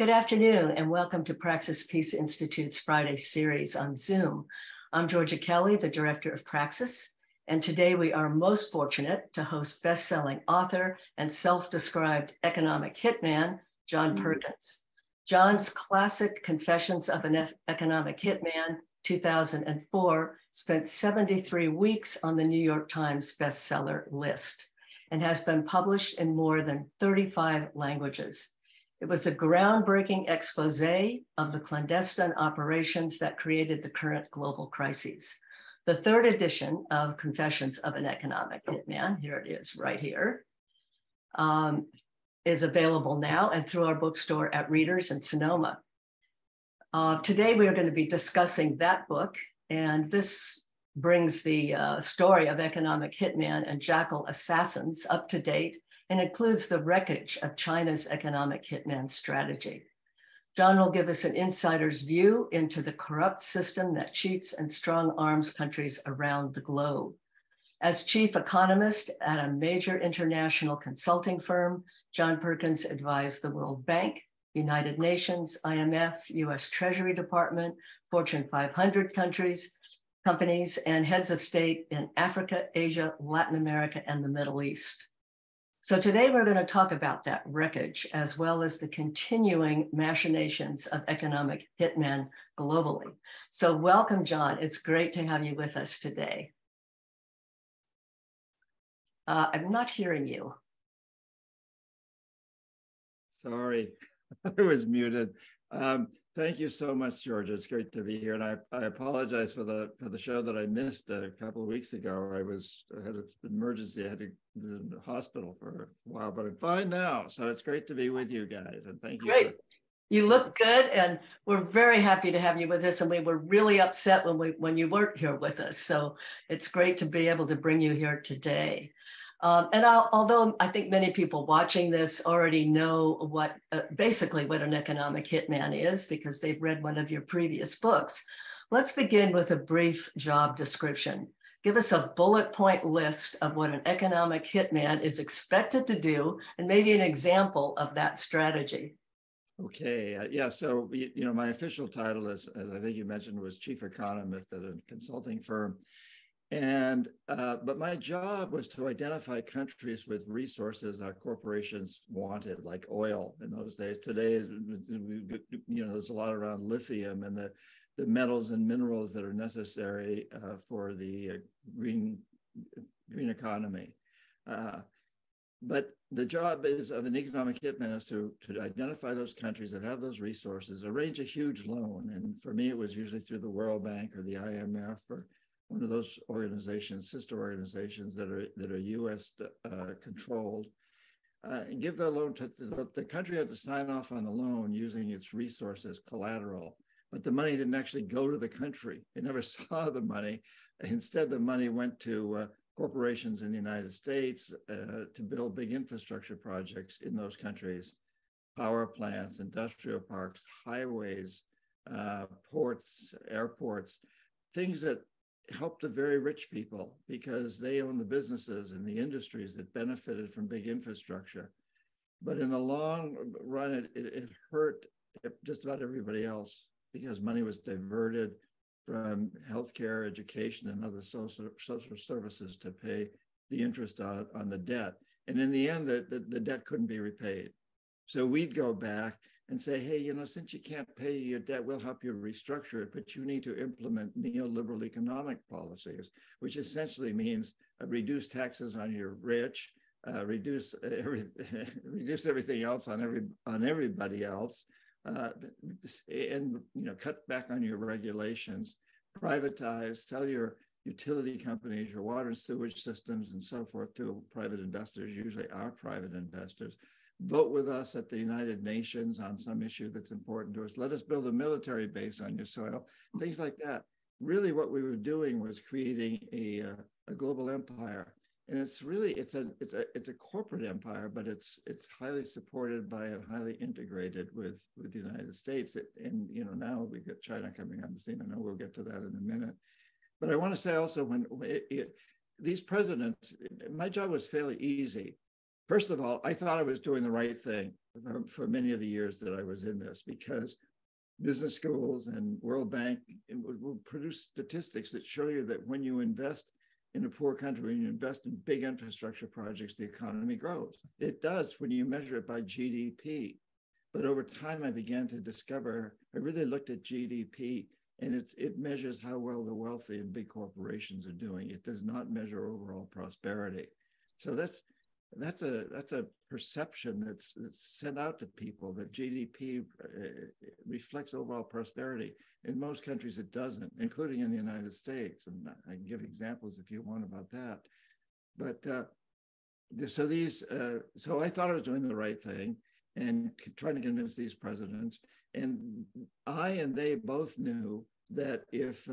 Good afternoon and welcome to Praxis Peace Institute's Friday series on Zoom. I'm Georgia Kelly, the director of Praxis, and today we are most fortunate to host best-selling author and self-described economic hitman, John Perkins. John's classic Confessions of an Economic Hitman, 2004, spent 73 weeks on the New York Times bestseller list and has been published in more than 35 languages. It was a groundbreaking expose of the clandestine operations that created the current global crises. The third edition of Confessions of an Economic Hitman, here it is right here, is available now and through our bookstore at Readers in Sonoma. Today, we are going to be discussing that book, and this brings the story of economic hitman and jackal assassins up to date and includes the wreckage of China's economic hitman strategy. John will give us an insider's view into the corrupt system that cheats and strong arms countries around the globe. As chief economist at a major international consulting firm, John Perkins advised the World Bank, United Nations, IMF, US Treasury Department, Fortune 500 companies, and heads of state in Africa, Asia, Latin America, and the Middle East. So today we're going to talk about that wreckage as well as the continuing machinations of economic hitmen globally. So welcome, John. It's great to have you with us today. I'm not hearing you. Sorry, I was muted. Thank you so much, Georgia. It's great to be here, and I apologize for the show that I missed a couple of weeks ago. I had an emergency. I had to be in the hospital for a while, but I'm fine now. So it's great to be with you guys, and thank you. Great. You look good, and we're very happy to have you with us. And we were really upset when you weren't here with us. So it's great to be able to bring you here today. Although I think many people watching this already know basically what an economic hitman is because they've read one of your previous books, let's begin with a brief job description. Give us a bullet point list of what an economic hitman is expected to do and maybe an example of that strategy. Okay, yeah, so my official title is, as I think you mentioned, was chief economist at a consulting firm. And but my job was to identify countries with resources our corporations wanted, like oil in those days. Today, there's a lot around lithium and the metals and minerals that are necessary for the green economy. But the job of an economic hitman is to identify those countries that have those resources, arrange a huge loan. And for me, it was usually through the World Bank or the IMF or one of those organizations, sister organizations that are U.S. Controlled, and give the loan to the country. Had to sign off on the loan using its resources collateral, but the money didn't actually go to the country. It never saw the money. Instead, the money went to corporations in the United States to build big infrastructure projects in those countries, power plants, industrial parks, highways, ports, airports, things that helped the very rich people because they own the businesses and the industries that benefited from big infrastructure. But in the long run, it hurt just about everybody else because money was diverted from healthcare, education, and other social services to pay the interest on the debt. And in the end, the debt couldn't be repaid. So we'd go back and say, hey, since you can't pay your debt, we'll help you restructure it, but you need to implement neoliberal economic policies, which essentially means reduce taxes on your rich, reduce everything else on everybody else, and cut back on your regulations, privatize, sell your utility companies, your water and sewage systems, and so forth to private investors, usually our private investors. Vote with us at the United Nations on some issue that's important to us. Let us build a military base on your soil, things like that. Really what we were doing was creating a global empire. And it's a corporate empire, but it's highly supported by and highly integrated with the United States. And now we've got China coming on the scene. I know we'll get to that in a minute. But I want to say also these presidents, my job was fairly easy First of all, I thought I was doing the right thing for many of the years that I was in this, because business schools and World Bank will produce statistics that show you that when you invest in a poor country, when you invest in big infrastructure projects, the economy grows. It does when you measure it by GDP. But over time, I began to discover, I really looked at GDP, and it measures how well the wealthy and big corporations are doing. It does not measure overall prosperity. So that's a perception that's sent out to people, that GDP reflects overall prosperity. In most countries, it doesn't, including in the United States. And I can give examples if you want about that. But so I thought I was doing the right thing and trying to convince these presidents. And I and they both knew that if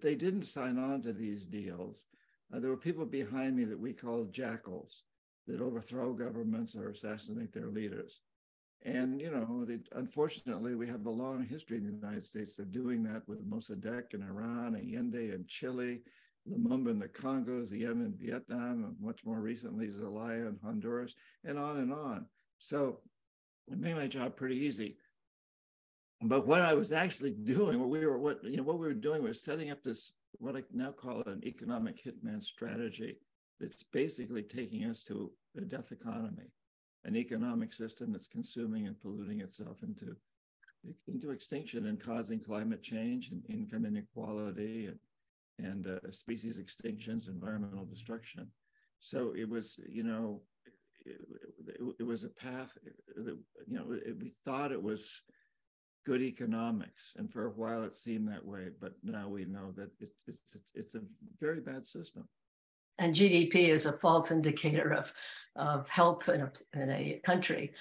they didn't sign on to these deals, there were people behind me that we called jackals, that overthrow governments or assassinate their leaders. And, unfortunately, we have a long history in the United States of doing that with Mossadegh in Iran, Allende in Chile, Lumumba in the Congo, Diem in Vietnam, and much more recently, Zelaya in Honduras, and on and on. So it made my job pretty easy. But what I was actually doing, what we were doing was setting up this, what I now call an economic hitman strategy, that's basically taking us to a death economy, an economic system that's consuming and polluting itself into extinction and causing climate change and income inequality and species extinctions, environmental destruction. So it was, it was a path that, we thought it was good economics, and for a while it seemed that way, but now we know that it's a very bad system. And GDP is a false indicator of health in a country.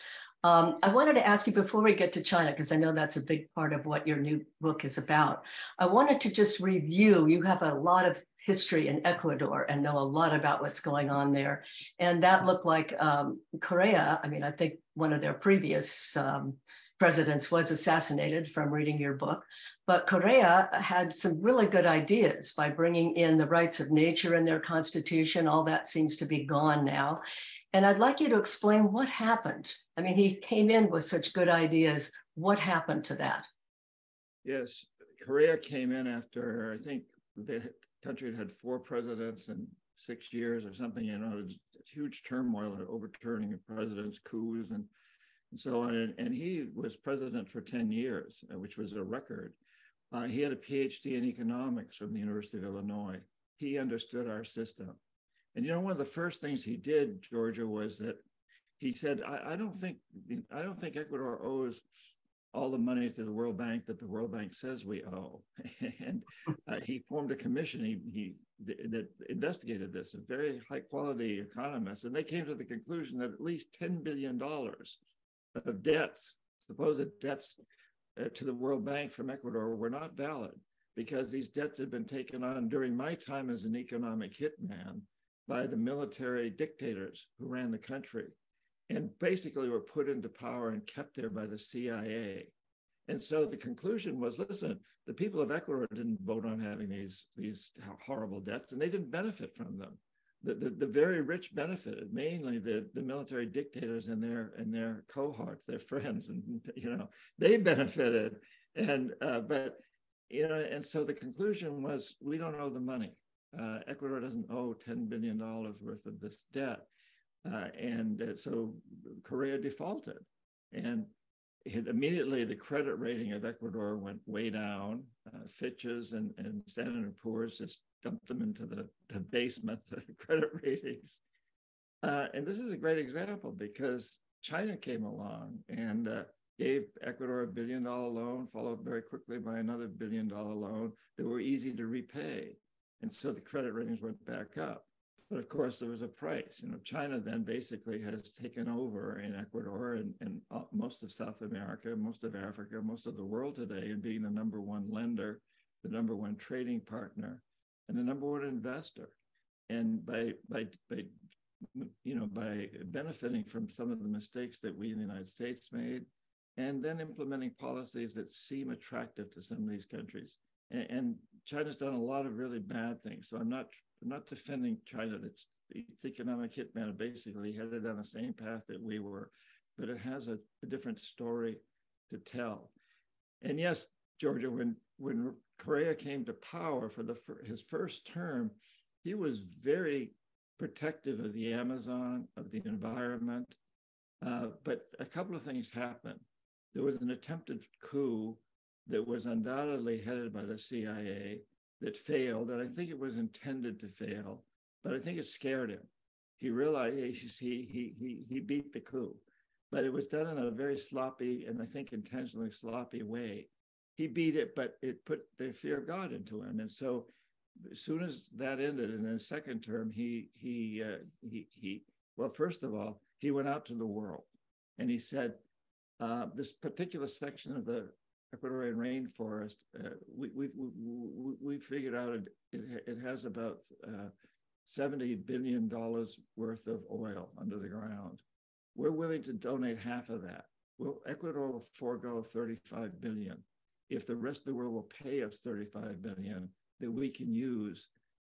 I wanted to ask you before we get to China, because I know that's a big part of what your new book is about. I wanted to just review, you have a lot of history in Ecuador and know a lot about what's going on there. And that looked like Korea. I mean, I think one of their previous presidents was assassinated from reading your book. But Korea had some really good ideas by bringing in the rights of nature in their constitution. All that seems to be gone now. And I'd like you to explain what happened. I mean, he came in with such good ideas. What happened to that? Yes, Korea came in after, I think the country had 4 presidents in 6 years or something, there's huge turmoil and overturning of presidents, coups and so on. And he was president for 10 years, which was a record. He had a PhD in economics from the University of Illinois. He understood our system. And one of the first things he did, Georgia, was that he said, I don't think Ecuador owes all the money to the World Bank that the World Bank says we owe. And he formed a commission that investigated this, a very high quality economists, and they came to the conclusion that at least $10 billion of debts, supposed debts to the World Bank from Ecuador, were not valid, because these debts had been taken on during my time as an economic hitman by the military dictators who ran the country, and basically were put into power and kept there by the CIA. And so the conclusion was, listen, the people of Ecuador didn't vote on having these horrible debts, and they didn't benefit from them. The very rich benefited, mainly the military dictators and their cohorts, their friends, and they benefited. And and so the conclusion was, we don't owe the money. Ecuador doesn't owe $10 billion worth of this debt. So Korea defaulted. And immediately the credit rating of Ecuador went way down. Fitch's and Standard & Poor's just dumped them into the basement of the credit ratings. And this is a great example, because China came along and gave Ecuador $1 billion loan, followed very quickly by another $1 billion loan that were easy to repay. And so the credit ratings went back up. But of course, there was a price. China then basically has taken over in Ecuador and most of South America, most of Africa, most of the world today, and being the #1 lender, the #1 trading partner, and the #1 investor. And by benefiting from some of the mistakes that we in the United States made, and then implementing policies that seem attractive to some of these countries. And China's done a lot of really bad things. So I'm not defending China. It's Economic Hitman, basically headed down the same path that we were, but it has a different story to tell. And yes, Georgia, when Correa came to power for his first term, he was very protective of the Amazon, of the environment. But a couple of things happened. There was an attempted coup that was undoubtedly headed by the CIA that failed, and I think it was intended to fail, but I think it scared him. He realized he beat the coup, but it was done in a very sloppy and I think intentionally sloppy way. He beat it, but it put the fear of God into him, and so as soon as that ended, in his second term, well, first of all, he went out to the world and he said, this particular section of the Ecuadorian rainforest, we figured out it has about $70 billion worth of oil under the ground. We're willing to donate half of that. Well, Ecuador will forego 35 billion if the rest of the world will pay us 35 billion that we can use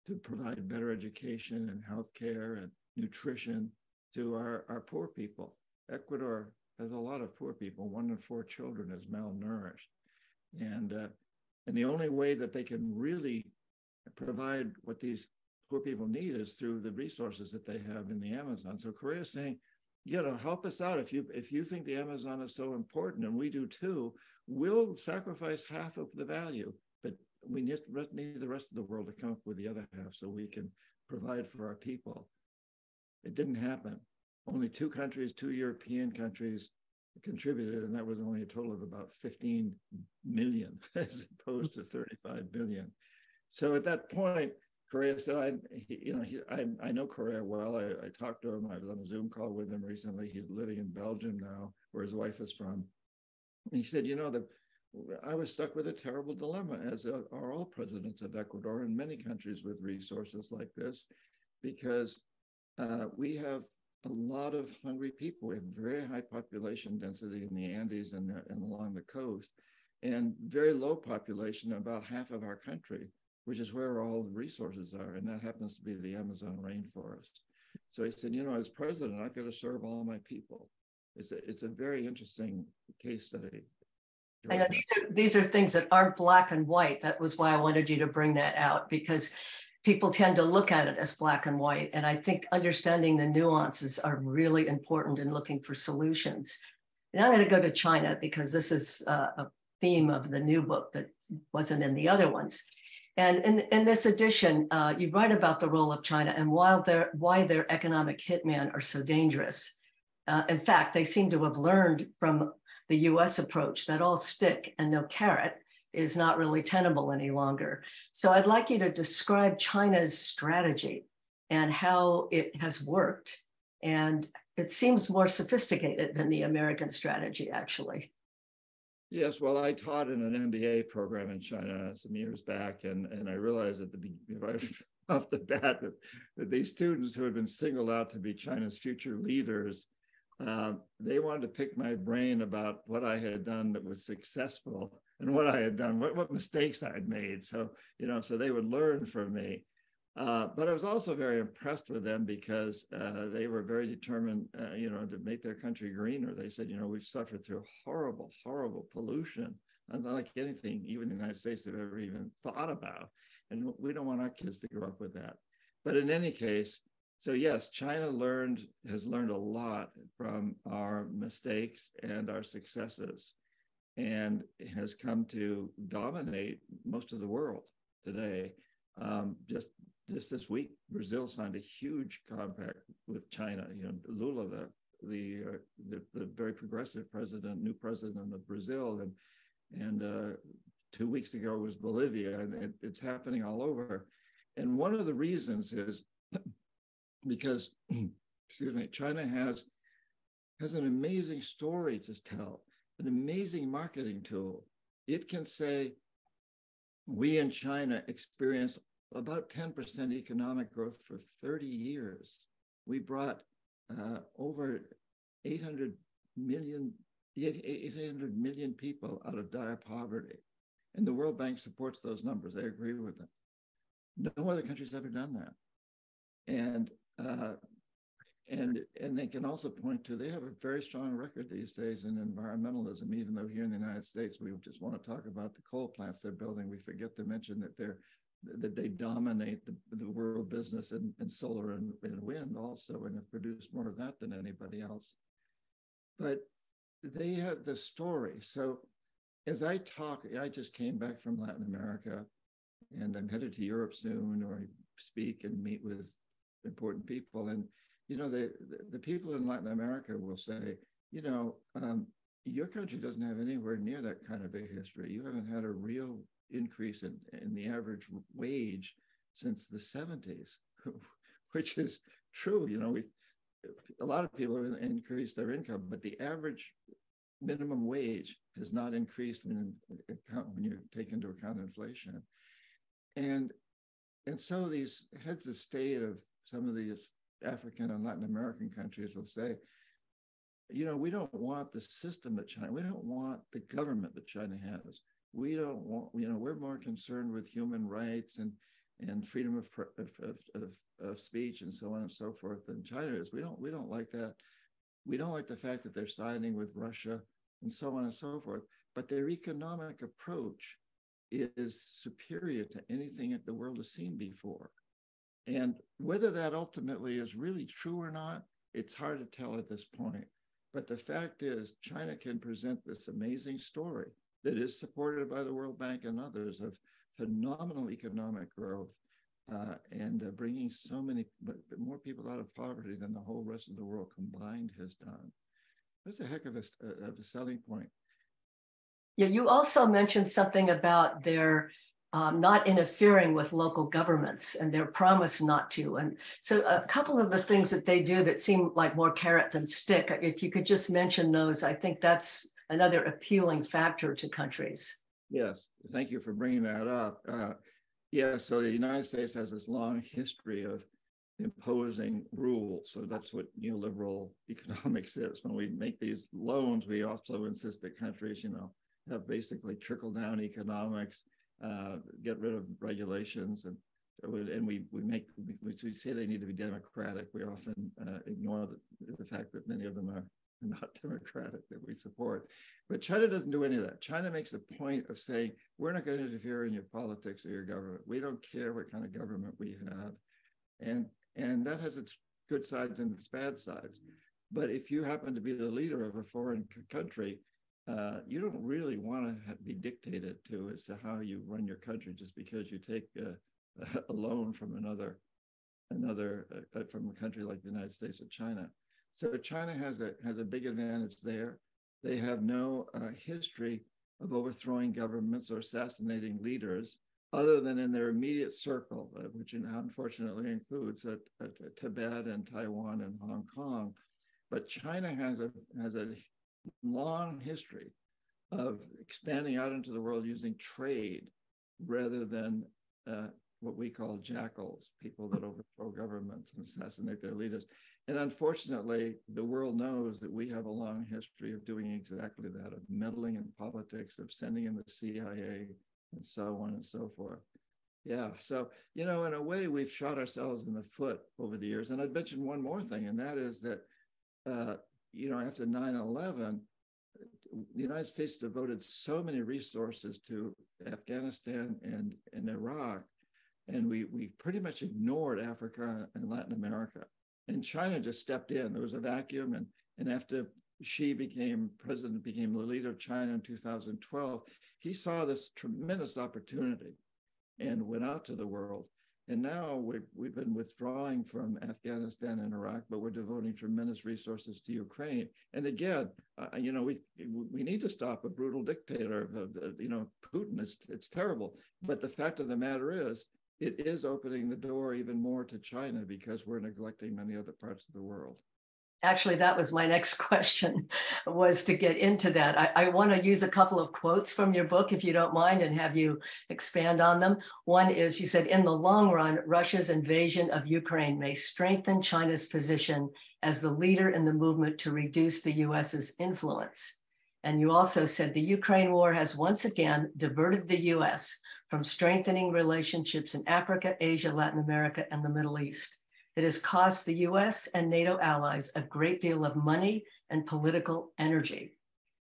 to provide better education and healthcare and nutrition to our poor people. Ecuador has a lot of poor people. 1 in 4 children is malnourished. And the only way that they can really provide what these poor people need is through the resources that they have in the Amazon. So Korea is saying, help us out. If you think the Amazon is so important, and we do too, we'll sacrifice half of the value, but we need the rest of the world to come up with the other half so we can provide for our people. It didn't happen. Only 2 countries, 2 European countries contributed, and that was only a total of about 15 million as opposed to 35 billion. So at that point, Correa said, I know Correa well. I talked to him. I was on a Zoom call with him recently. He's living in Belgium now, where his wife is from. And he said, I was stuck with a terrible dilemma, as are all presidents of Ecuador and many countries with resources like this, because we have a lot of hungry people. We have very high population density in the Andes and along the coast, and very low population, about half of our country, which is where all the resources are, and that happens to be the Amazon rainforest. So he said, as president, I've got to serve all my people. It's a very interesting case study. I know these are things that aren't black and white. That was why I wanted you to bring that out, because people tend to look at it as black and white. And I think understanding the nuances are really important in looking for solutions. And I'm going to go to China because this is a theme of the new book that wasn't in the other ones. And in this edition, you write about the role of China and why their economic hitmen are so dangerous. In fact, they seem to have learned from the US approach that all stick and no carrot is not really tenable any longer. So I'd like you to describe China's strategy and how it has worked. And it seems more sophisticated than the American strategy, actually. Yes, well, I taught in an MBA program in China some years back, and I realized right off the bat that these students who had been singled out to be China's future leaders, they wanted to pick my brain about what I had done that was successful and what I had done, what mistakes I had made. So, so they would learn from me. But I was also very impressed with them because they were very determined, to make their country greener. They said, we've suffered through horrible, horrible pollution, unlike anything even the United States have ever even thought about. And we don't want our kids to grow up with that. But in any case, so yes, China has learned a lot from our mistakes and our successes, and has come to dominate most of the world today. Just this week, Brazil signed a huge compact with China. Lula, the very progressive new president of Brazil, and 2 weeks ago was Bolivia, and it's happening all over. And one of the reasons is because, China has an amazing story to tell, an amazing marketing tool. It can say, we in China experience about 10% economic growth for 30 years. We brought over 800 million people out of dire poverty. And the World Bank supports those numbers. They agree with them. No other country's ever done that. And Uh, and they can also point to, they have a very strong record these days in environmentalism, even though here in the United States, we just want to talk about the coal plants they're building. We forget to mention that they dominate the world business in solar and wind also, and have produced more of that than anybody else. But they have the story. So as I talk, I just came back from Latin America, and I'm headed to Europe soon, or I speak and meet with important people. And you know, the people in Latin America will say, you know, your country doesn't have anywhere near that kind of a history. You haven't had a real increase in the average wage since the 70s, which is true. You know, a lot of people have increased their income, but the average minimum wage has not increased when you take into account inflation. And so these heads of state of some of these African and Latin American countries will say, you know, we don't want the system that China, we don't want the government that China has. We don't want, you know, we're more concerned with human rights and freedom of speech and so on and so forth than China is. We don't like that. We don't like the fact that they're siding with Russia and so on and so forth. But their economic approach is superior to anything that the world has seen before. And whether that ultimately is really true or not, it's hard to tell at this point. But the fact is, China can present this amazing story that is supported by the World Bank and others of phenomenal economic growth and bringing so many more people out of poverty than the whole rest of the world combined has done. That's a heck of a selling point. Yeah, you also mentioned something about their not interfering with local governments and their promise not to. And so a couple of the things that they do that seem like more carrot than stick, if you could just mention those, I think that's another appealing factor to countries. Yes, thank you for bringing that up. Yeah, so the United States has this long history of imposing rules. So that's what neoliberal economics is. When we make these loans, we also insist that countries, you know, have basically trickle-down economics, get rid of regulations, and we say they need to be democratic. We often ignore the fact that many of them are not democratic that we support. But China doesn't do any of that. China makes a point of saying, we're not going to interfere in your politics or your government. We don't care what kind of government we have. And that has its good sides and its bad sides. But if you happen to be the leader of a foreign country, you don't really want to be dictated to as to how you run your country just because you take a loan from from a country like the United States or China. So China has a big advantage there. They have no history of overthrowing governments or assassinating leaders, other than in their immediate circle, which unfortunately includes Tibet and Taiwan and Hong Kong. But China has a long history of expanding out into the world using trade rather than what we call jackals, people that overthrow governments and assassinate their leaders. And unfortunately, the world knows that we have a long history of doing exactly that, of meddling in politics, of sending in the CIA, and so on and so forth. Yeah, so, you know, in a way, we've shot ourselves in the foot over the years. And I'd mention one more thing, and that is that, you know, after 9/11, the United States devoted so many resources to Afghanistan and Iraq, and we pretty much ignored Africa and Latin America. And China just stepped in. There was a vacuum, and after Xi became president, became the leader of China in 2012, he saw this tremendous opportunity and went out to the world. And now we've been withdrawing from Afghanistan and Iraq, but we're devoting tremendous resources to Ukraine. And again, you know, we need to stop a brutal dictator. You know, Putin. It's terrible. But the fact of the matter is, it is opening the door even more to China because we're neglecting many other parts of the world. Actually, that was my next question, was to get into that. I want to use a couple of quotes from your book, if you don't mind, and have you expand on them. One is, you said, in the long run, Russia's invasion of Ukraine may strengthen China's position as the leader in the movement to reduce the US's influence. And you also said the Ukraine war has once again diverted the US from strengthening relationships in Africa, Asia, Latin America, and the Middle East. It has cost the US and NATO allies a great deal of money and political energy.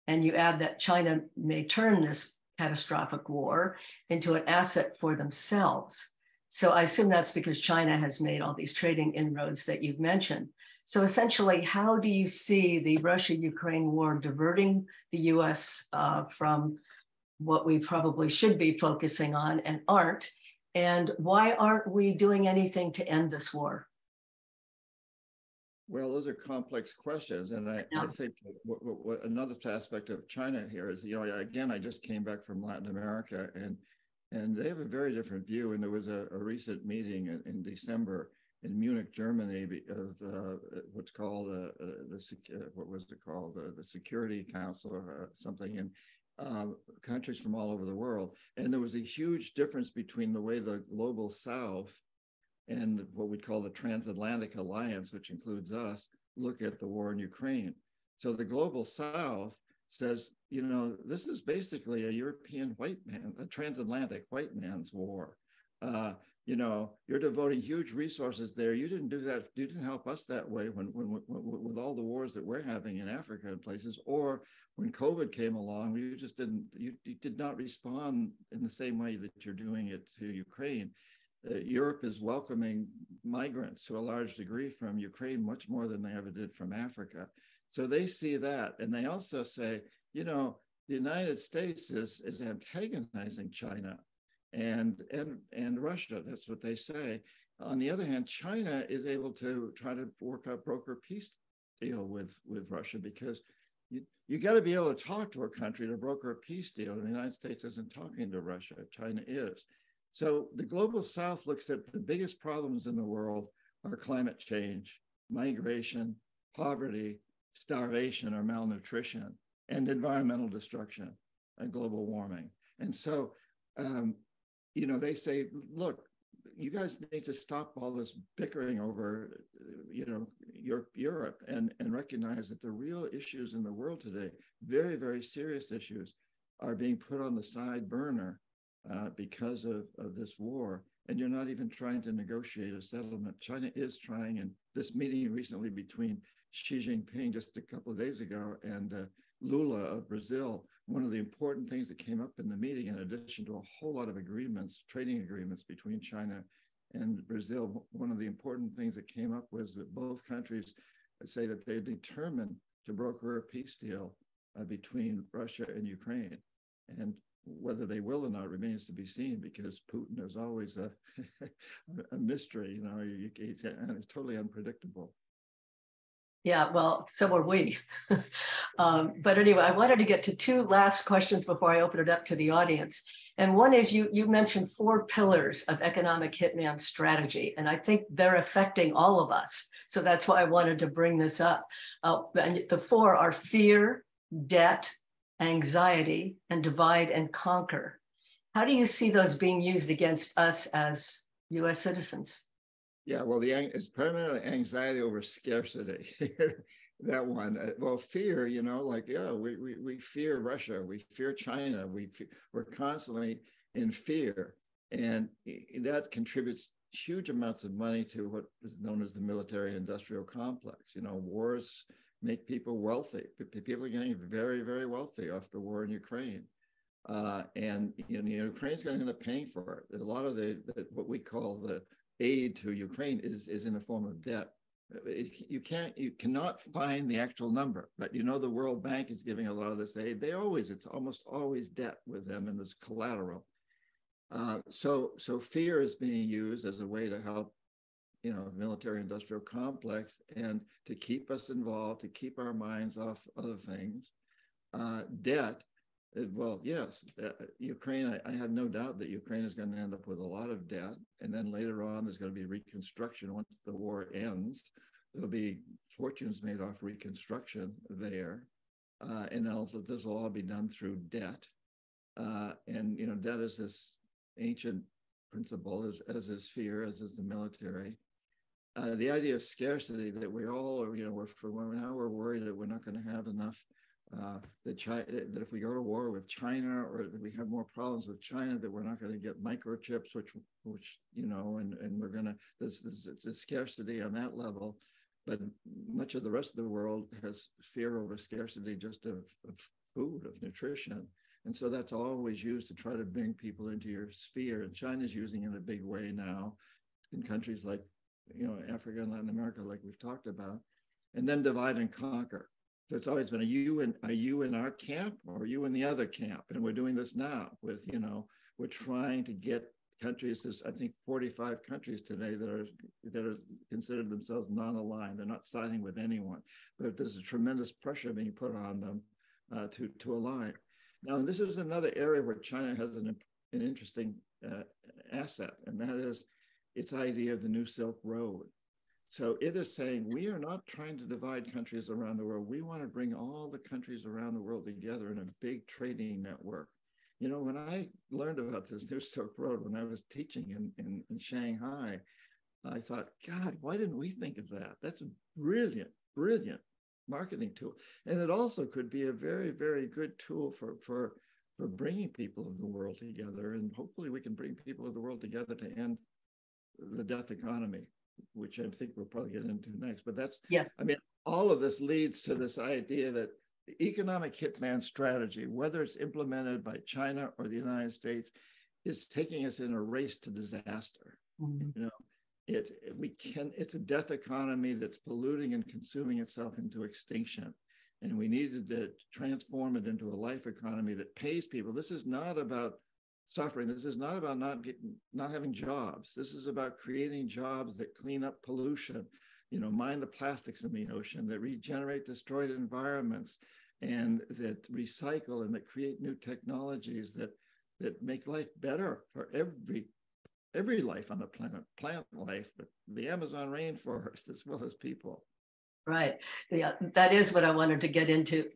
And you add that China may turn this catastrophic war into an asset for themselves. So I assume that's because China has made all these trading inroads that you've mentioned. So essentially, how do you see the Russia-Ukraine war diverting the US from what we probably should be focusing on and aren't? And why aren't we doing anything to end this war? Well, those are complex questions. And I think what another aspect of China here is, again, I just came back from Latin America, and they have a very different view. And there was a recent meeting in December in Munich, Germany, of what's called the Security Council or something, and countries from all over the world. And there was a huge difference between the way the global South and what we call the Transatlantic Alliance, which includes us, look at the war in Ukraine. So the global South says, this is basically a European white man, a transatlantic white man's war. You're devoting huge resources there. You didn't do that. You didn't help us that way when with all the wars that we're having in Africa and places, or when COVID came along, you just didn't. You did not respond in the same way that you're doing it to Ukraine. Europe is welcoming migrants to a large degree from Ukraine, much more than they ever did from Africa. So they see that, and they also say, the United States is antagonizing China and Russia. That's what they say. On the other hand, China is able to try to work out broker peace deal with Russia, because you got to be able to talk to a country to broker a peace deal. And the United States isn't talking to Russia. China is. So the global South looks at the biggest problems in the world are climate change, migration, poverty, starvation or malnutrition, and environmental destruction and global warming. And so, they say, look, you guys need to stop all this bickering over, Europe and recognize that the real issues in the world today, very, very serious issues, are being put on the side burner because of this war. And you're not even trying to negotiate a settlement. China is trying, and this meeting recently between Xi Jinping just a couple of days ago and Lula of Brazil, one of the important things that came up in the meeting, in addition to a whole lot of agreements, trading agreements between China and Brazil, one of the important things that came up was that both countries say that they're determined to broker a peace deal between Russia and Ukraine. And whether they will or not remains to be seen, because Putin is always a mystery. It's totally unpredictable. Yeah, well, so are we. But anyway, I wanted to get to two last questions before I open it up to the audience. And one is, you mentioned 4 pillars of economic hitman strategy, and I think they're affecting all of us. So that's why I wanted to bring this up. And the 4 are fear, debt, anxiety, and divide and conquer. How do you see those being used against us as US citizens? Yeah, well, it's primarily anxiety over scarcity. That one. Well, fear, we fear Russia, we fear China, we're constantly in fear. And that contributes huge amounts of money to what is known as the military-industrial complex. Wars make people wealthy. People are getting very, very wealthy off the war in Ukraine. And Ukraine's going to end up paying for it. A lot of what we call the aid to Ukraine is in the form of debt. You cannot find the actual number, but the World Bank is giving a lot of this aid. It's almost always debt with them, and there's collateral. So fear is being used as a way to help the military-industrial complex and to keep us involved, to keep our minds off other things. Debt, well, yes, Ukraine, I have no doubt that Ukraine is going to end up with a lot of debt. And then later on, there's going to be reconstruction. Once the war ends, there'll be fortunes made off reconstruction there. And also, this will all be done through debt. And debt is this ancient principle, as is fear, as is the military. The idea of scarcity, that we all are, now we're worried that we're not going to have enough that if we go to war with China, or that we have more problems with China, that we're not going to get microchips, which and we're going to, there's scarcity on that level. But much of the rest of the world has fear over scarcity just of food, of nutrition. And so that's always used to try to bring people into your sphere. And China's using it in a big way now in countries like, Africa and Latin America, like we've talked about, and then divide and conquer. So it's always been, are you in our camp, or are you in the other camp? And we're doing this now with, we're trying to get countries, there's I think 45 countries today that are considered themselves non-aligned. They're not siding with anyone, but there's a tremendous pressure being put on them to align. Now, this is another area where China has an interesting asset, and that is its idea of the New Silk Road. So it is saying, we are not trying to divide countries around the world. We want to bring all the countries around the world together in a big trading network. When I learned about this New Silk Road, when I was teaching in Shanghai, I thought, God, why didn't we think of that? That's a brilliant, brilliant marketing tool. And it also could be a very, very good tool for bringing people of the world together. And hopefully we can bring people of the world together to end the death economy, which I think we'll probably get into next. But that's, yeah. I mean, all of this leads to this idea that the economic hitman strategy, whether it's implemented by China or the United States, is taking us in a race to disaster. Mm-hmm. It's a death economy that's polluting and consuming itself into extinction. And we needed to transform it into a life economy that pays people. This is not about suffering. This is not about not having jobs. This is about creating jobs that clean up pollution, mine the plastics in the ocean, that regenerate destroyed environments, and that recycle, and that create new technologies that make life better for every life on the planet, plant life, but the Amazon rainforest as well as people. Right. Yeah, that is what I wanted to get into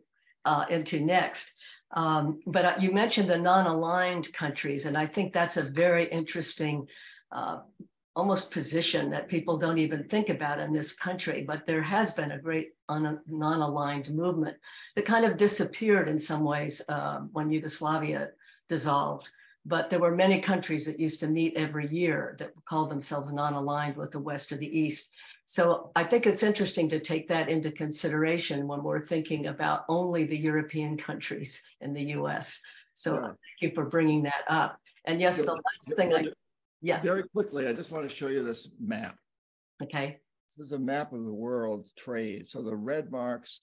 next. But you mentioned the non-aligned countries, and I think that's a very interesting almost position that people don't even think about in this country. But there has been a great non-aligned movement that kind of disappeared in some ways when Yugoslavia dissolved. But there were many countries that used to meet every year that called themselves non-aligned with the West or the East. So I think it's interesting to take that into consideration when we're thinking about only the European countries in the US. So thank you for bringing that up. And yes, the last thing very quickly, I just want to show you this map. Okay. This is a map of the world's trade. So the red marks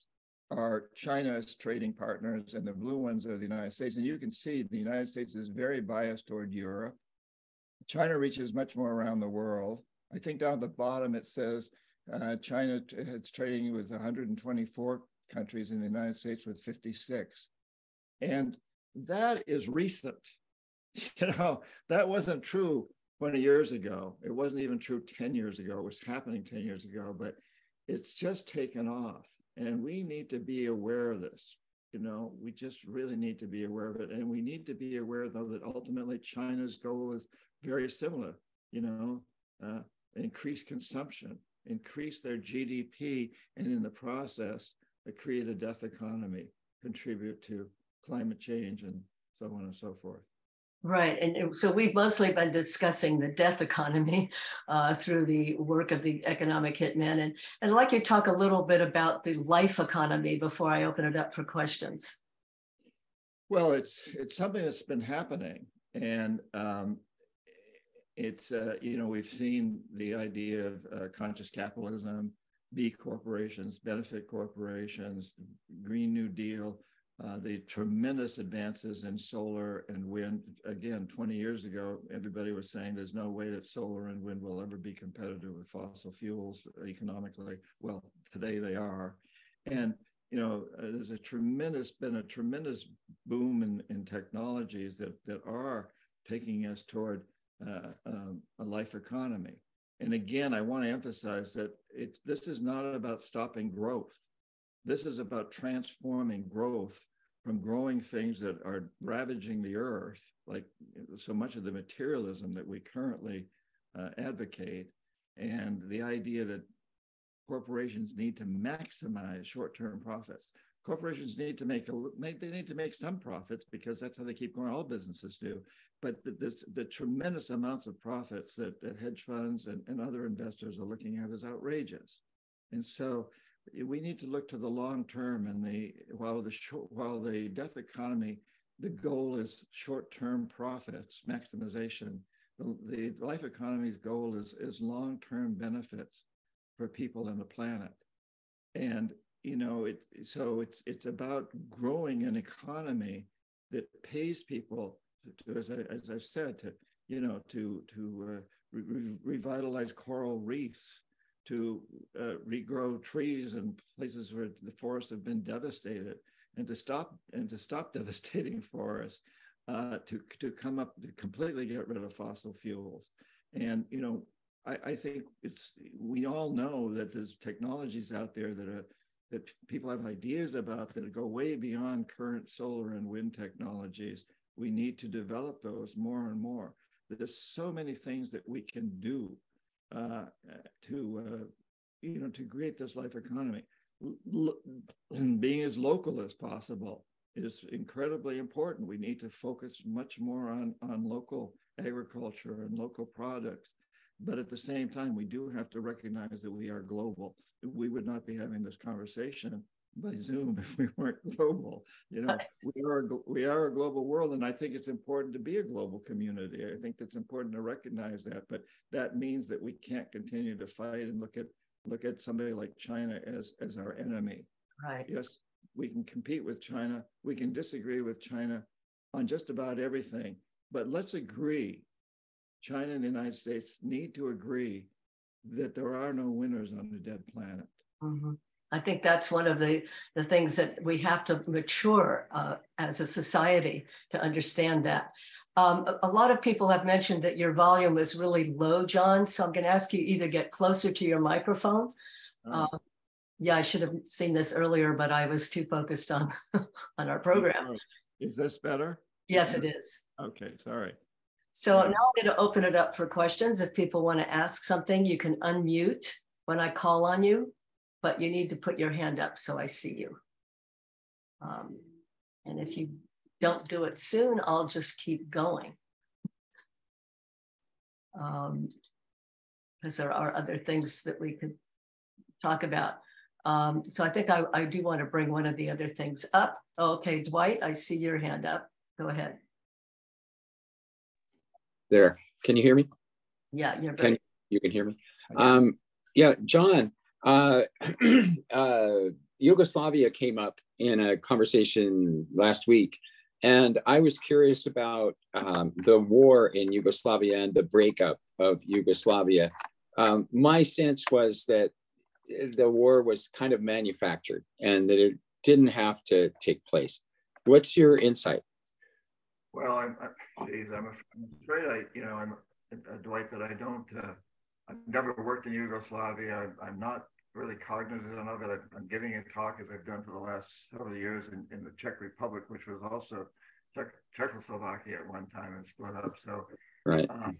are China's trading partners, and the blue ones are the United States. And you can see the United States is very biased toward Europe. China reaches much more around the world. I think down at the bottom it says China is trading with 124 countries, in the United States with 56. And that is recent. That wasn't true 20 years ago. It wasn't even true 10 years ago. It was happening 10 years ago, but it's just taken off. And we need to be aware of this. We just really need to be aware of it. And we need to be aware, though, that ultimately China's goal is very similar, increase consumption, increase their GDP, and in the process, create a death economy, contribute to climate change, and so on and so forth. Right. And so we've mostly been discussing the death economy through the work of the Economic Hitman. And I'd like you to talk a little bit about the life economy before I open it up for questions. Well, it's something that's been happening. And we've seen the idea of conscious capitalism, B corporations, benefit corporations, Green New Deal, the tremendous advances in solar and wind. Again, 20 years ago, everybody was saying there's no way that solar and wind will ever be competitive with fossil fuels economically. Well, today they are. And, there's been a tremendous boom in technologies that are taking us toward a life economy. And again, I want to emphasize that this is not about stopping growth. This is about transforming growth from growing things that are ravaging the earth, like so much of the materialism that we currently advocate, and the idea that corporations need to maximize short-term profits. corporations need to they need to make some profits because that's how they keep going. All businesses do. But the tremendous amounts of profits that hedge funds and other investors are looking at is outrageous. And so we need to look to the long term. And while the death economy, the goal is short-term profits, maximization. The life economy's goal is long-term benefits for people and the planet. And it's about growing an economy that pays people to, as I've said, to revitalize coral reefs, to regrow trees in places where the forests have been devastated, and to stop devastating forests, to come up to completely get rid of fossil fuels. And I think we all know that there's technologies out there that people have ideas about that go way beyond current solar and wind technologies. We need to develop those more and more. There's so many things that we can do to create this life economy. Being as local as possible is incredibly important. We need to focus much more on local agriculture and local products. But at the same time, we do have to recognize that we are global. We would not be having this conversation by Zoom if we weren't global. We are a global world, and I think it's important to be a global community. I think it's important to recognize that, but that means that we can't continue to fight and look at somebody like China as our enemy. Right. Yes, we can compete with China. We can disagree with China on just about everything, but let's agree. China and the United States need to agree that there are no winners on the dead planet. Mm-hmm. I think that's one of the things that we have to mature as a society to understand that. A lot of people have mentioned that your volume is really low, John. So I'm going to ask you either get closer to your microphone. Yeah, I should have seen this earlier, but I was too focused on our program. Is this better? Yes, it is. Okay, sorry. So now I'm going to open it up for questions. If people want to ask something, you can unmute when I call on you, but you need to put your hand up so I see you. And if you don't do it soon, I'll just keep going. Because there are other things that we could talk about. So I think I do want to bring one of the other things up. Okay, Dwight, I see your hand up. Go ahead. There, can you hear me? Yeah, you're very. You can hear me? Yeah, John, Yugoslavia came up in a conversation last week, and I was curious about the war in Yugoslavia and the breakup of Yugoslavia. My sense was that the war was kind of manufactured and that it didn't have to take place. What's your insight? Well, I'm afraid I'm Dwight, that I've never worked in Yugoslavia. I'm not really cognizant of it. I'm giving a talk, as I've done for the last several years, in the Czech Republic, which was also Czechoslovakia at one time and split up. So right. I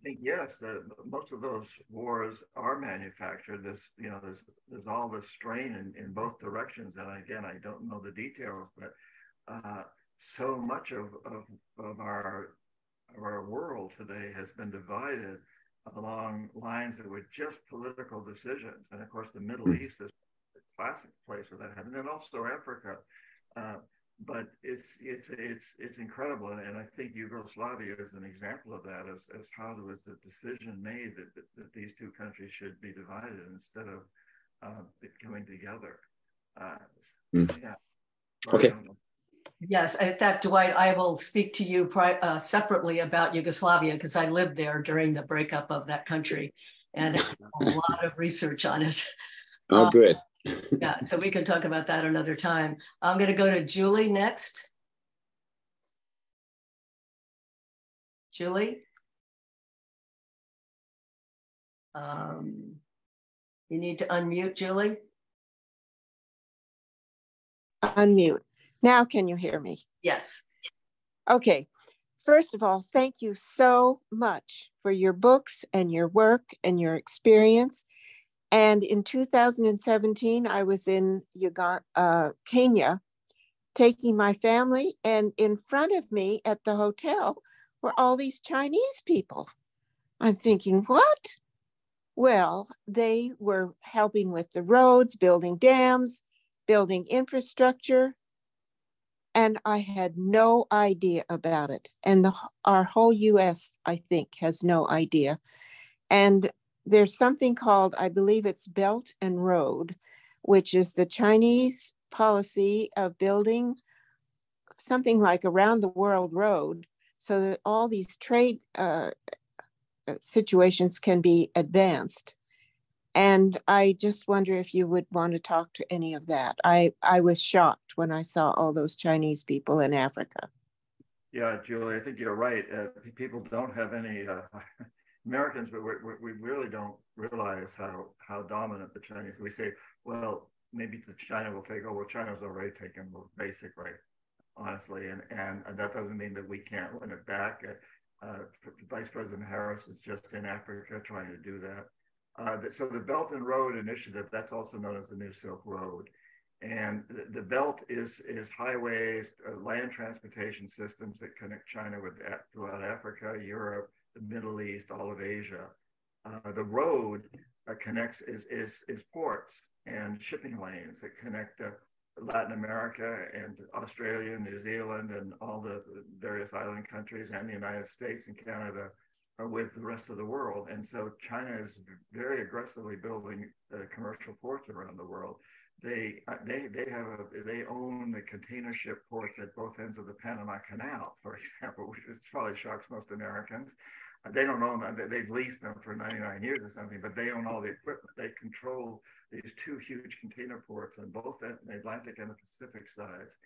think, yes, most of those wars are manufactured. There's all this strain in both directions. And again, I don't know the details, but so much of our world today has been divided along lines that were just political decisions. And of course, the Middle East is the classic place where that happened, and also Africa. But it's incredible, and I think Yugoslavia is an example of that, as how there was a decision made that these two countries should be divided instead of coming together. Yeah. Okay. Yes, in fact, Dwight, I will speak to you separately about Yugoslavia because I lived there during the breakup of that country and a lot of research on it. Oh, good. Yeah, so we can talk about that another time. I'm going to go to Julie next. Julie? You need to unmute, Julie. Unmute. Now, can you hear me? Yes. Okay. First of all, thank you so much for your books and your work and your experience. And in 2017, I was in Kenya, taking my family, and in front of me at the hotel were all these Chinese people. I'm thinking, what? Well, they were helping with the roads, building dams, building infrastructure, and I had no idea about it. And our whole US, I think, has no idea. And there's something called, I believe it's Belt and Road, which is the Chinese policy of building something like around the world road so that all these trade situations can be advanced. And I just wonder if you would want to talk to any of that. I was shocked when I saw all those Chinese people in Africa. Yeah, Julie, I think you're right. People don't have any, Americans, but we really don't realize how dominant the Chinese. We say, well, maybe China will take over. China's already taken over, basically, honestly. And that doesn't mean that we can't win it back. Vice President Harris is just in Africa trying to do that. So the Belt and Road Initiative, that's also known as the New Silk Road. And the belt is highways, land transportation systems that connect China with throughout Africa, Europe, the Middle East, all of Asia. The road connects is ports and shipping lanes that connect Latin America and Australia, New Zealand, and all the various island countries, and the United States and Canada with the rest of the world. And so China is very aggressively building commercial ports around the world. They own the container ship ports at both ends of the Panama Canal, for example, which probably shocks most Americans. They don't own that. They've leased them for 99 years or something, but they own all the equipment. They control these two huge container ports on both the Atlantic and the Pacific sides.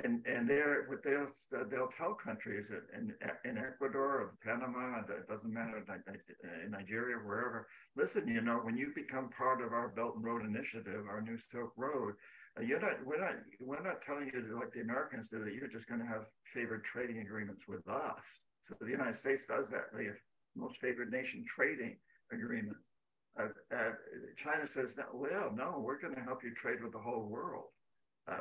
And they'll tell countries in Ecuador or Panama, it doesn't matter, in Nigeria, wherever, listen, when you become part of our Belt and Road Initiative, our New Silk Road, we're not telling you, like the Americans do, that you're just going to have favored trading agreements with us. So the United States does that. They have most favored nation trading agreements. China says, no, we're going to help you trade with the whole world.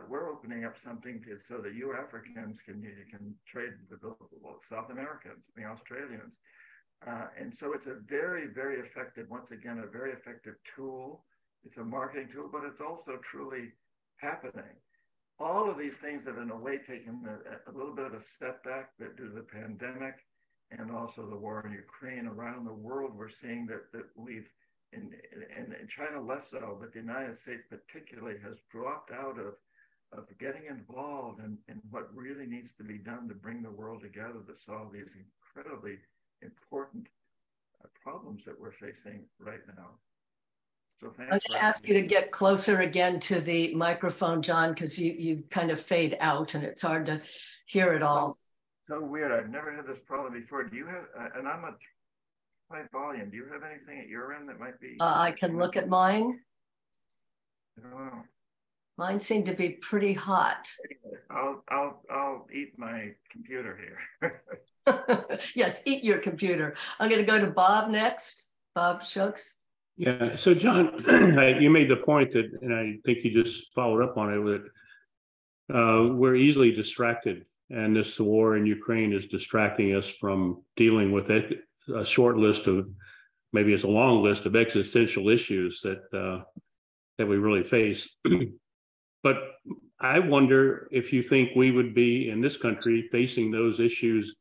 We're opening up something so that you Africans can trade with the South Americans, the Australians. And so it's a very, very effective, once again, a very effective tool. It's a marketing tool, but it's also truly happening. All of these things have in a way taken a little bit of a step back due to the pandemic and also the war in Ukraine. Around the world, we're seeing that we've, in China less so, but the United States particularly has dropped out of getting involved in what really needs to be done to bring the world together to solve these incredibly important problems that we're facing right now. So thanks. I'm going to ask you to get closer again to the microphone, John, because you kind of fade out and it's hard to hear it all. So weird. I've never had this problem before. Do you have, and I'm at high volume, do you have anything at your end that might be? I can look at mine. I don't know. Mine seem to be pretty hot. I'll eat my computer here. Yes, eat your computer. I'm going to go to Bob next. Bob Shooks. Yeah. So John, you made the point that, and I think you just followed up on it, that we're easily distracted, and this war in Ukraine is distracting us from dealing with it. A short list of, maybe it's a long list of existential issues that we really face. But I wonder if you think we would be in this country facing those issues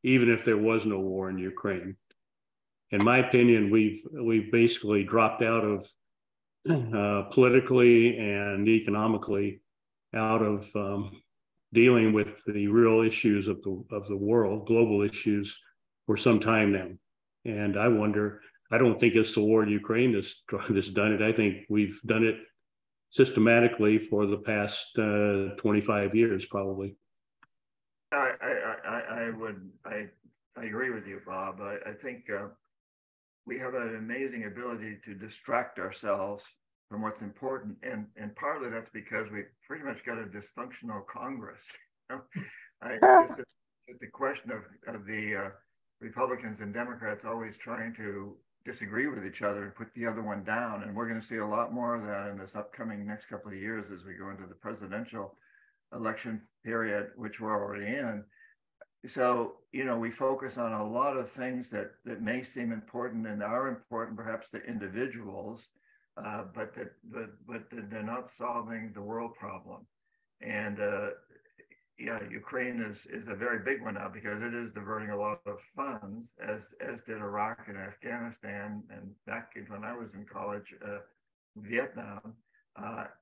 even if there was no war in Ukraine. In my opinion, we've basically dropped out of politically and economically out of dealing with the real issues of the world, global issues, for some time now. And I wonder, I don't think it's the war in Ukraine that's done it. I think we've done it systematically for the past 25 years, probably. I agree with you, Bob. I think we have an amazing ability to distract ourselves from what's important, and partly that's because we've pretty much got a dysfunctional Congress. It's just the question of the Republicans and Democrats always trying to disagree with each other and put the other one down. And we're going to see a lot more of that in this upcoming next couple of years as we go into the presidential election period, which we're already in. So, we focus on a lot of things that may seem important and are important perhaps to individuals, but they're not solving the world problem. And Ukraine is a very big one now because it is diverting a lot of funds, as did Iraq and Afghanistan, and back when I was in college, Vietnam,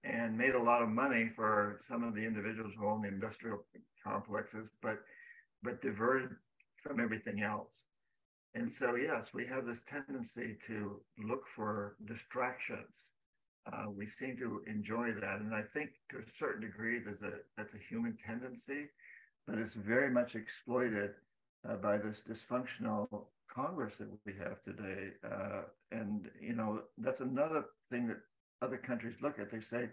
and made a lot of money for some of the individuals who own the industrial complexes, but diverted from everything else. And so, yes, we have this tendency to look for distractions. We seem to enjoy that. And I think to a certain degree, that's a human tendency, but it's very much exploited by this dysfunctional Congress that we have today. And that's another thing that other countries look at. They say,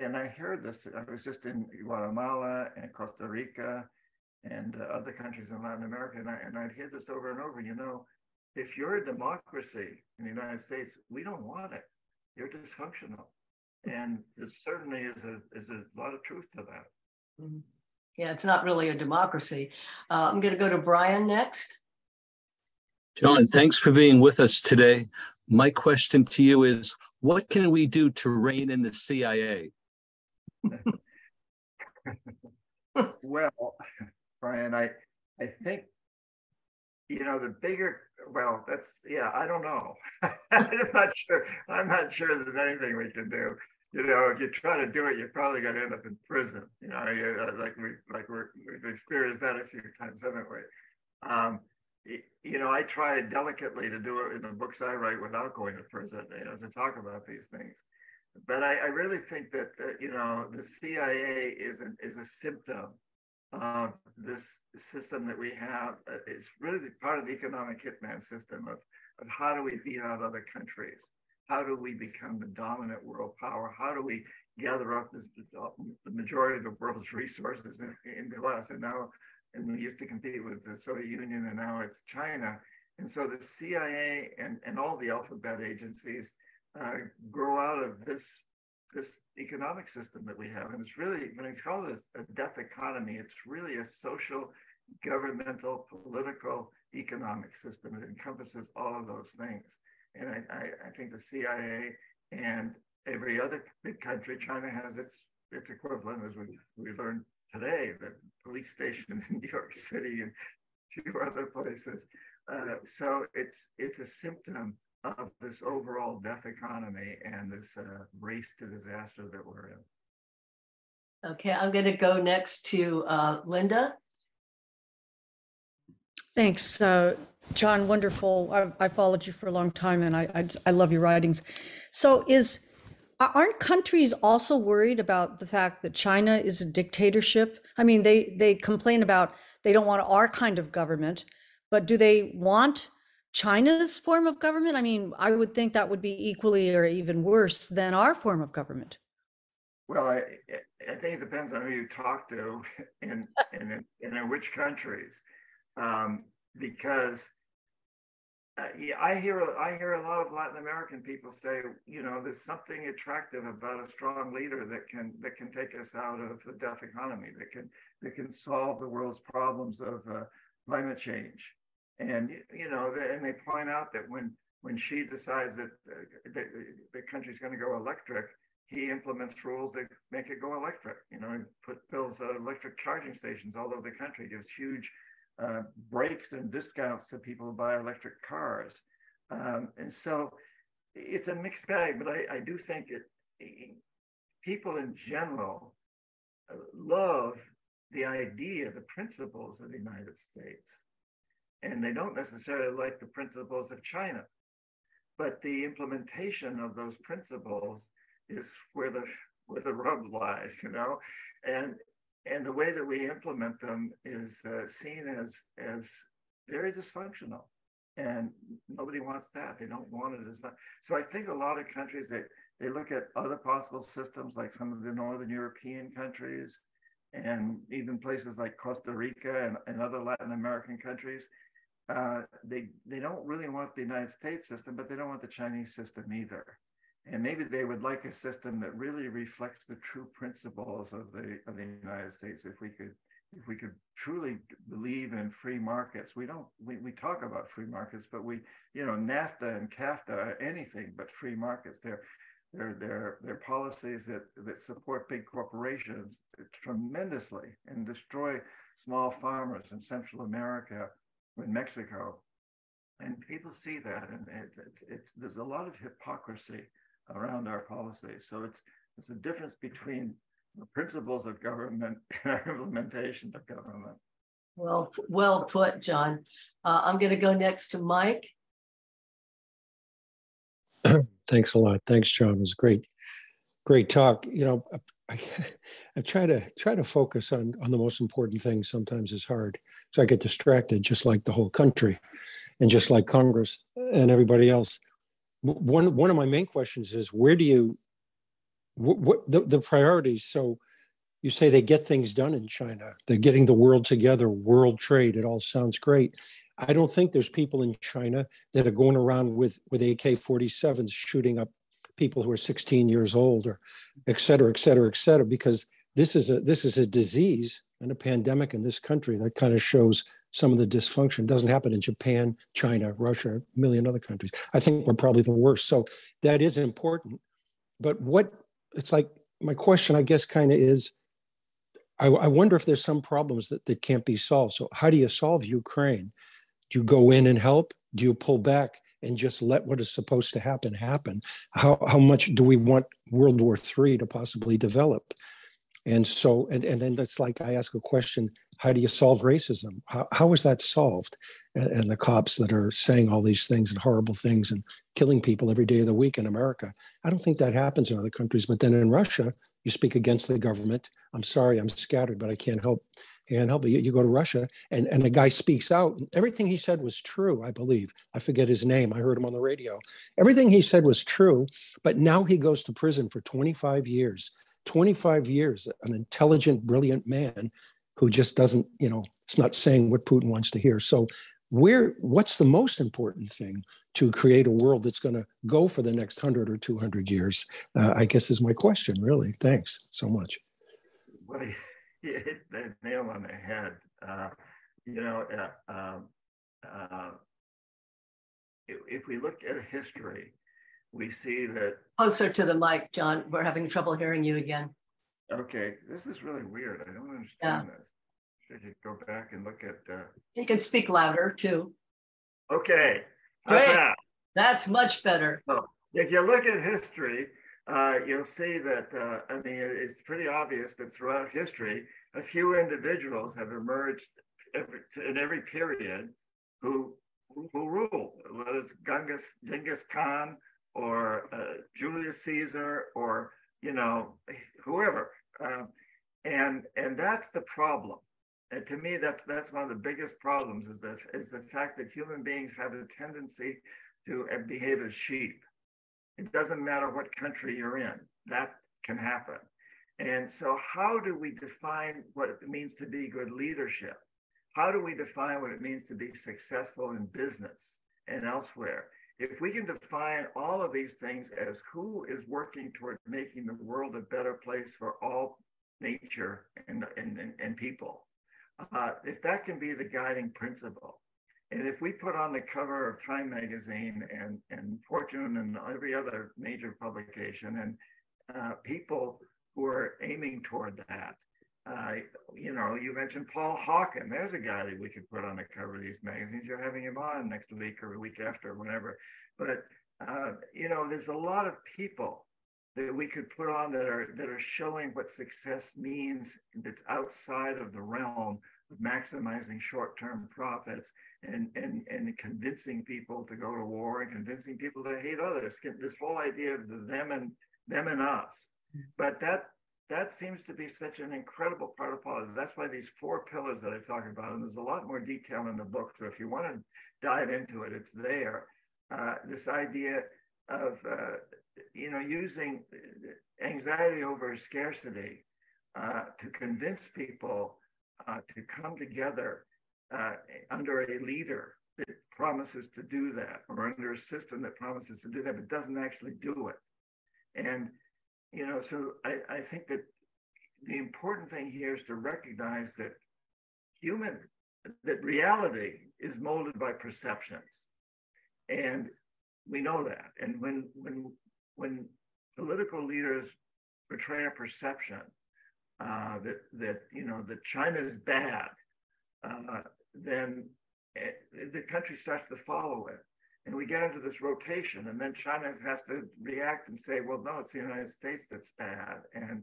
and I heard this, I was just in Guatemala and Costa Rica and other countries in Latin America, and I'd hear this over and over, if you're a democracy in the United States, we don't want it. You're dysfunctional. And there certainly is a lot of truth to that. Mm-hmm. Yeah, it's not really a democracy. I'm going to go to Brian next. John, thanks for being with us today. My question to you is, what can we do to rein in the CIA? Well, Brian, I think, the bigger, well, I don't know. I'm not sure there's anything we can do. If you try to do it, you're probably going to end up in prison. We've experienced that a few times, haven't we? I try delicately to do it in the books I write without going to prison, to talk about these things. But I really think that, the CIA is a symptom of this system that we have. It's really part of the economic hitman system of how do we beat out other countries? How do we become the dominant world power? How do we gather up the majority of the world's resources into us? And we used to compete with the Soviet Union, and now it's China. And so the CIA and all the alphabet agencies grow out of this economic system that we have. And it's really, when I call it a death economy, it's really a social, governmental, political, economic system. It encompasses all of those things. And I think the CIA and every other big country, China has its equivalent, as we learned today, the police station in New York City and a few other places. So it's a symptom of this overall death economy and this race to disaster that we're in. Okay, I'm going to go next to Linda. Thanks, John. Wonderful. I followed you for a long time, and I love your writings. So, aren't countries also worried about the fact that China is a dictatorship? I mean, they complain about they don't want our kind of government, but do they want China's form of government? I mean, I would think that would be equally or even worse than our form of government. Well, I think it depends on who you talk to and in which countries, because I hear a lot of Latin American people say, there's something attractive about a strong leader that can take us out of the death economy, that can solve the world's problems of climate change. And and they point out that when Xi decides that the country's going to go electric, he implements rules that make it go electric. He builds electric charging stations all over the country, gives huge breaks and discounts to people who buy electric cars. And so it's a mixed bag, but I do think people in general love the idea, the principles of the United States. And they don't necessarily like the principles of China. But the implementation of those principles is where the rub lies, and the way that we implement them is seen as very dysfunctional, and nobody wants that. They don't want it as much. So I think a lot of countries, they look at other possible systems, like some of the Northern European countries, and even places like Costa Rica and other Latin American countries. they don't really want the United States system, but they don't want the Chinese system either. And maybe they would like a system that really reflects the true principles of the United States. If we could truly believe in free markets, we talk about free markets, but NAFTA and CAFTA are anything but free markets. They're policies that support big corporations tremendously and destroy small farmers in Central America, in Mexico. And people see that, and there's a lot of hypocrisy around our policies. So it's a difference between the principles of government and our implementation of government. Well put, John. I'm going to go next to Mike. Thanks a lot. Thanks, John. It was great talk. I try to focus on the most important things. Sometimes it's hard, so I get distracted, just like the whole country, and just like Congress and everybody else. One of my main questions is, where do you, what the priorities? So you say they get things done in China. They're getting the world together, world trade. It all sounds great. I don't think there's people in China that are going around with AK-47s shooting up people who are 16 years old, or et cetera, et cetera, et cetera, because this is a disease and a pandemic in this country that kind of shows some of the dysfunction. It doesn't happen in Japan, China, Russia, a million other countries. I think we're probably the worst. So that is important. But it's like, my question, I guess, kind of is, I wonder if there's some problems that can't be solved. So how do you solve Ukraine? Do you go in and help? Do you pull back and just let what is supposed to happen happen? How much do we want World War III to possibly develop? And so, and then that's like, I ask a question, how do you solve racism? How is that solved? And the cops that are saying all these things and horrible things and killing people every day of the week in America, I don't think that happens in other countries. But then in Russia, you speak against the government. I'm sorry, I'm scattered, but I can't help it. You go to Russia and the guy speaks out. Everything he said was true, I believe. I forget his name. I heard him on the radio. Everything he said was true, but now he goes to prison for 25 years. 25 years, an intelligent, brilliant man who just doesn't, it's not saying what Putin wants to hear. So what's the most important thing to create a world that's going to go for the next 100 or 200 years? I guess is my question, really. Thanks so much. Well, you hit the nail on the head. If we look at history, we see that. Closer to the mic, John. We're having trouble hearing you again. Okay, this is really weird. I don't understand this. Should you go back and look at? You can speak louder too. Okay, great. That's much better. So, if you look at history, you'll see that it's pretty obvious that throughout history, a few individuals have emerged in every period who ruled, whether it's Genghis Khan, or Julius Caesar, or whoever, and that's the problem. And to me, that's one of the biggest problems is the fact that human beings have a tendency to behave as sheep. It doesn't matter what country you're in, that can happen. And so, how do we define what it means to be good leadership? How do we define what it means to be successful in business and elsewhere? If we can define all of these things as who is working toward making the world a better place for all nature and people, if that can be the guiding principle, and if we put on the cover of Time magazine and Fortune and every other major publication and people who are aiming toward that, you mentioned Paul Hawken. There's a guy that we could put on the cover of these magazines. You're having him on next week or a week after, or whenever. But there's a lot of people that we could put on that are showing what success means. That's outside of the realm of maximizing short-term profits and convincing people to go to war and convincing people to hate others. This whole idea of the them and us. But that seems to be such an incredible part of politics. That's why these 4 pillars that I talk about, and there's a lot more detail in the book. So if you want to dive into it, it's there. This idea of using anxiety over scarcity to convince people to come together under a leader that promises to do that, or under a system that promises to do that, but doesn't actually do it. And, you know, so I think that the important thing here is to recognize that that reality is molded by perceptions. And we know that. And when political leaders portray a perception that you know, that China is bad, then the country starts to follow it. And we get into this rotation, and then China has to react and say, well, no, it's the United States that's bad. And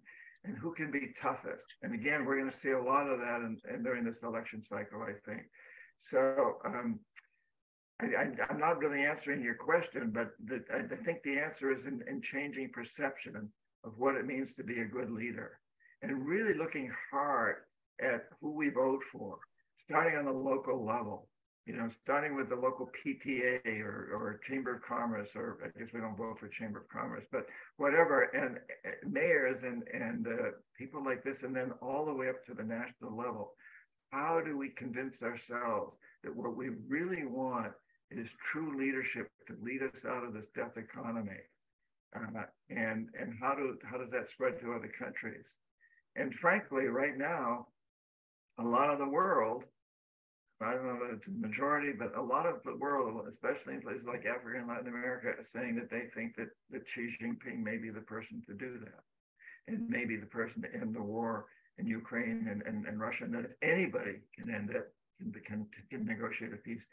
who can be toughest? And again, we're going to see a lot of that during this election cycle, I think. So I'm not really answering your question, but I think the answer is in changing perception of what it means to be a good leader, and really looking hard at who we vote for, starting on the local level. You know, starting with the local PTA or Chamber of Commerce, or I guess we don't vote for Chamber of Commerce, but whatever, and mayors and people like this, and then all the way up to the national level. How do we convince ourselves that what we really want is true leadership to lead us out of this death economy? And how does that spread to other countries? And frankly, right now, a lot of the world, I don't know if it's a majority, but a lot of the world, especially in places like Africa and Latin America, is saying that they think that Xi Jinping may be the person to do that, and maybe the person to end the war in Ukraine and Russia, and that if anybody can end it, can negotiate a peace,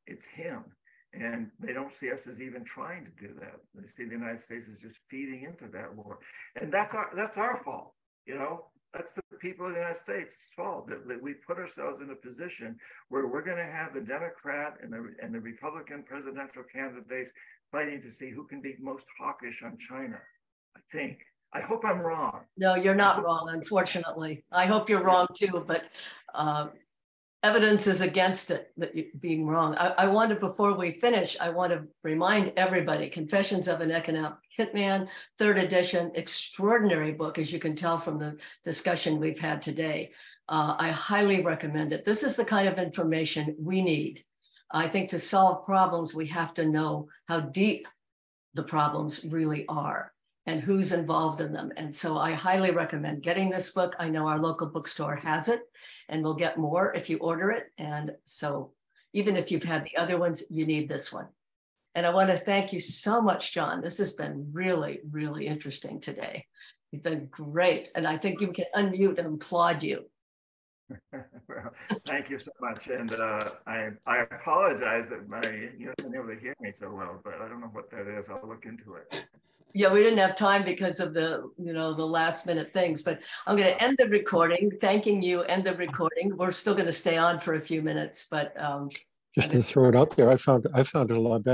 it's him. And they don't see us as even trying to do that. They see the United States as just feeding into that war, and that's our fault. You know, that's the people of the United States' fault that we put ourselves in a position where we're going to have the Democrat and the Republican presidential candidates fighting to see who can be most hawkish on China. I hope I'm wrong. No, you're not wrong, unfortunately. I hope you're wrong too, but evidence is against it, that you're being wrong. I wanted, before we finish, I want to remind everybody, Confessions of an Economic Hitman, 3rd edition, extraordinary book, as you can tell from the discussion we've had today. I highly recommend it. This is the kind of information we need. I think to solve problems, we have to know how deep the problems really are and who's involved in them. And so I highly recommend getting this book. I know our local bookstore has it, and we'll get more if you order it. And so even if you've had the other ones, you need this one. And I want to thank you so much, John. This has been really, really interesting today. You've been great. And I think you can unmute and applaud you. Well, thank you so much. And I apologize that you're not able to hear me so well, but I don't know what that is. I'll look into it. Yeah, we didn't have time because of the last minute things, but I'm going to end the recording, thanking you, end the recording. We're still going to stay on for a few minutes, but just to throw it out there, I found it a lot better.